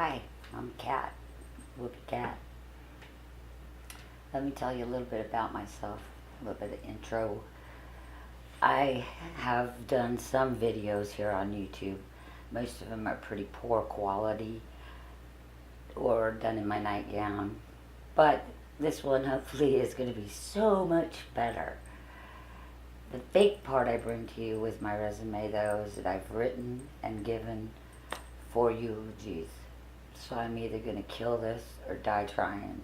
Hi, I'm Kat, Whoopie Kat. Let me tell you a little bit about myself, a little bit of intro. I have done some videos here on YouTube. Most of them are pretty poor quality or done in my nightgown. But this one hopefully is going to be so much better. The fake part I bring to you with my resume, though, is that I've written and given 4 eulogies. So I'm either going to kill this or die trying.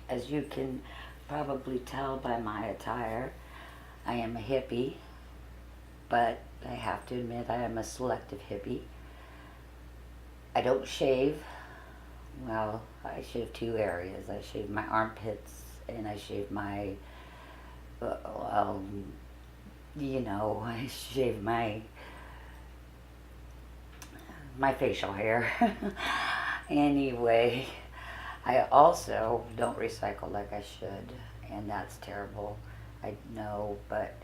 As you can probably tell by my attire, I am a hippie, but I have to admit I am a selective hippie. I don't shave. Well, I shave 2 areas. I shave my armpits and I shave my, I shave my facial hair. Anyway, I also don't recycle like I should, and that's terrible. I know, but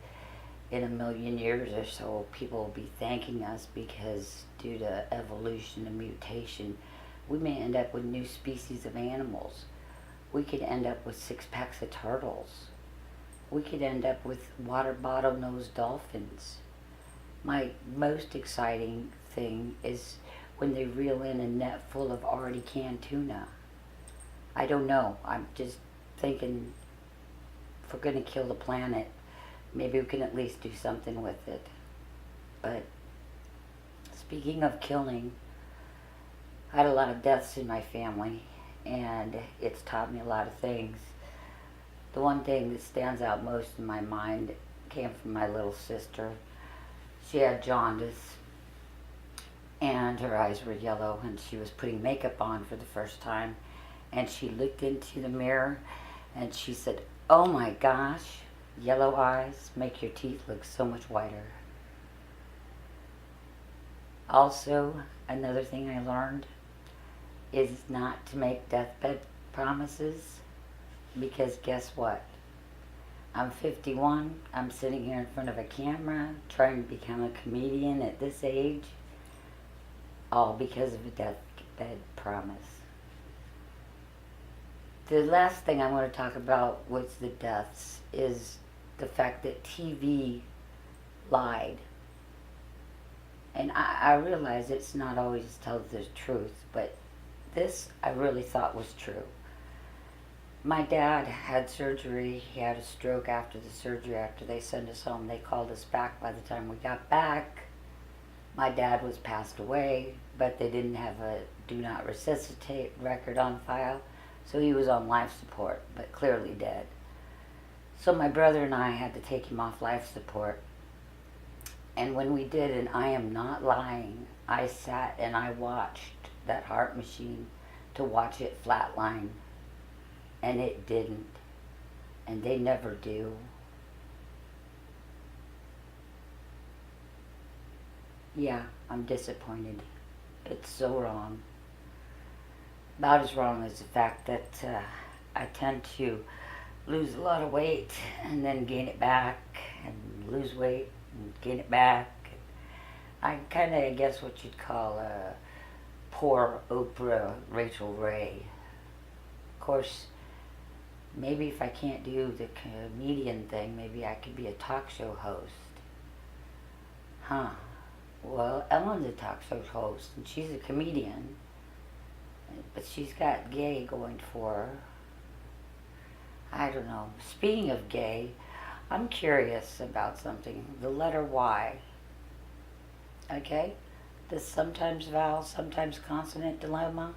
in a million years or so, people will be thanking us because due to evolution and mutation, we may end up with new species of animals. We could end up with 6-packs of turtles. We could end up with water bottle-nosed dolphins. My most exciting thing is when they reel in a net full of already canned tuna. I don't know. I'm just thinking if we're going to kill the planet, maybe we can at least do something with it. But speaking of killing, I had a lot of deaths in my family, and it's taught me a lot of things. The one thing that stands out most in my mind came from my little sister. She had jaundice, and her eyes were yellow, and she was putting makeup on for the first time, and she looked into the mirror, and she said, "Oh my gosh, yellow eyes make your teeth look so much whiter." Also, another thing I learned is not to make deathbed promises, because guess what? I'm 51, I'm sitting here in front of a camera, trying to become a comedian at this age, all because of a deathbed promise. The last thing I want to talk about with the deaths is the fact that TV lied. And I realize it's not always tells the truth, but this I really thought was true. My dad had surgery. He had a stroke after the surgery. After they sent us home, they called us back. By the time we got back, my dad was passed away, but they didn't have a do not resuscitate record on file, so he was on life support, but clearly dead. So my brother and I had to take him off life support. And when we did, and I am not lying, I sat and I watched that heart machine to watch it flatline. And it didn't. And they never do. Yeah, I'm disappointed. It's so wrong. About as wrong as the fact that I tend to lose a lot of weight and then gain it back, and lose weight and gain it back. I kind of, I guess what you'd call a poor Oprah Rachel Ray. Of course, maybe if I can't do the comedian thing, maybe I could be a talk show host. Huh. Well, Ellen's a talk show host, and she's a comedian. But she's got gay going for her. I don't know. Speaking of gay, I'm curious about something. The letter Y. Okay? The sometimes vowel, sometimes consonant dilemma.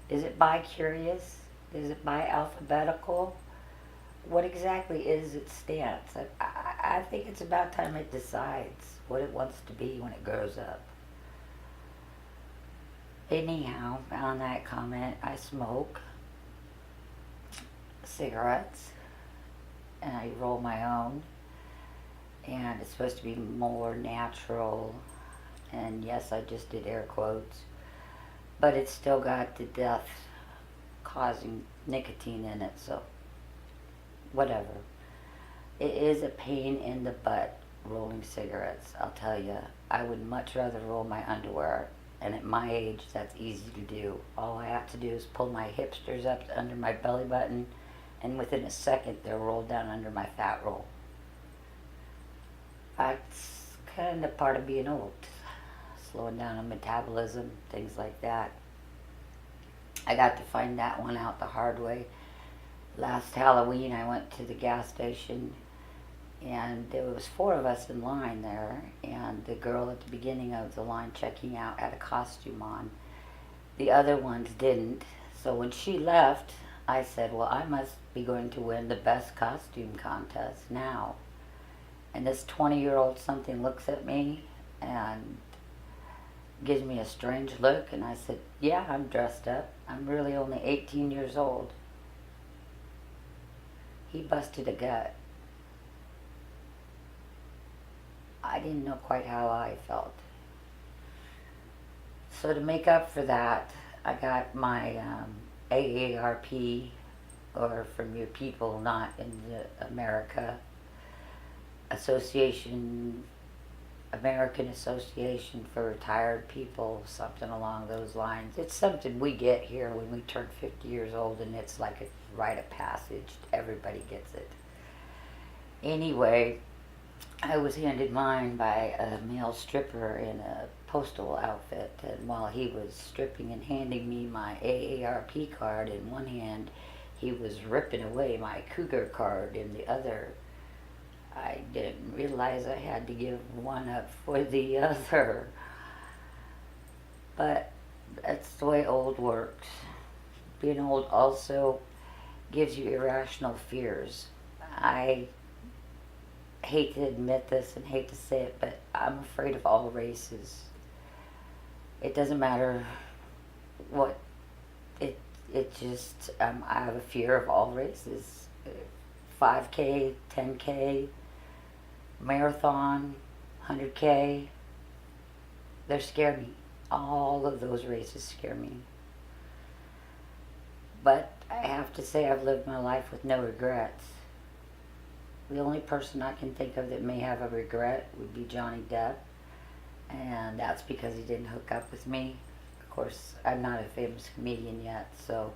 Is it bi-curious? Is it bi-alphabetical? What exactly is its stance? I think it's about time it decides what it wants to be when it grows up. Anyhow, on that comment, I smoke cigarettes and I roll my own, and it's supposed to be more natural, and yes, I just did air quotes, but it's still got the death causing nicotine in it, so whatever. It is a pain in the butt rolling cigarettes, I'll tell you. I would much rather roll my underwear And at my age, that's easy to do. All I have to do is pull my hipsters up under my belly button, and within a second, they're rolled down under my fat roll. That's kind of part of being old. Slowing down on metabolism, things like that. I got to find that one out the hard way. Last Halloween, I went to the gas station, and there was 4 of us in line there, and the girl at the beginning of the line checking out had a costume on. The other ones didn't. So when she left, I said, well, I must be going to win the best costume contest now. And this 20-year-old something looks at me and gives me a strange look, and I said, yeah, I'm dressed up. I'm really only 18 years old. He busted a gut. I didn't know quite how I felt. So to make up for that, I got my AARP, or from your people not in America, American Association for Retired People, something along those lines. It's something we get here when we turn 50 years old, and it's like a rite of passage. Everybody gets it. Anyway, I was handed mine by a male stripper in a postal outfit, and while he was stripping and handing me my AARP card in one hand, he was ripping away my Cougar card in the other. I didn't realize I had to give one up for the other. But that's the way old works. Being old also gives you irrational fears. I hate to admit this and hate to say it, but I'm afraid of all races. It doesn't matter what, it just, I have a fear of all races. 5K, 10K, marathon, 100K, they scare me. All of those races scare me. But I have to say I've lived my life with no regrets. The only person I can think of that may have a regret would be Johnny Depp, and that's because he didn't hook up with me. Of course, I'm not a famous comedian yet, so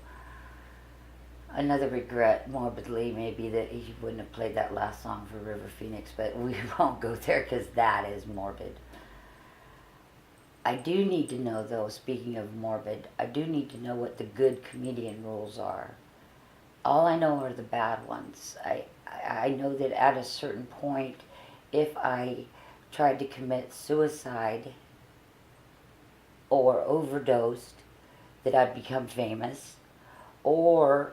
another regret, morbidly, may be that he wouldn't have played that last song for River Phoenix, but we won't go there because that is morbid. I do need to know, though, speaking of morbid, I do need to know what the good comedian rules are. All I know are the bad ones. I know that at a certain point, if I tried to commit suicide or overdosed, that I'd become famous. Or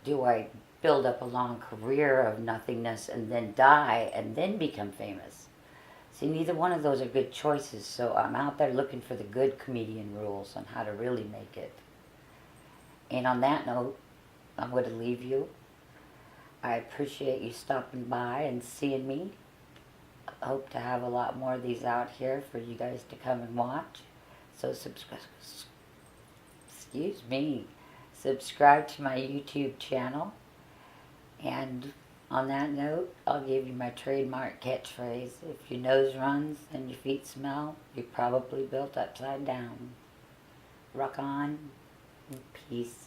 do I build up a long career of nothingness and then die and then become famous? See, neither one of those are good choices, so I'm out there looking for the good comedian rules on how to really make it. And on that note, I'm going to leave you. I appreciate you stopping by and seeing me. I hope to have a lot more of these out here for you guys to come and watch. So subscribe to my YouTube channel. And on that note, I'll give you my trademark catchphrase. If your nose runs and your feet smell, you're probably built upside down. Rock on, and peace.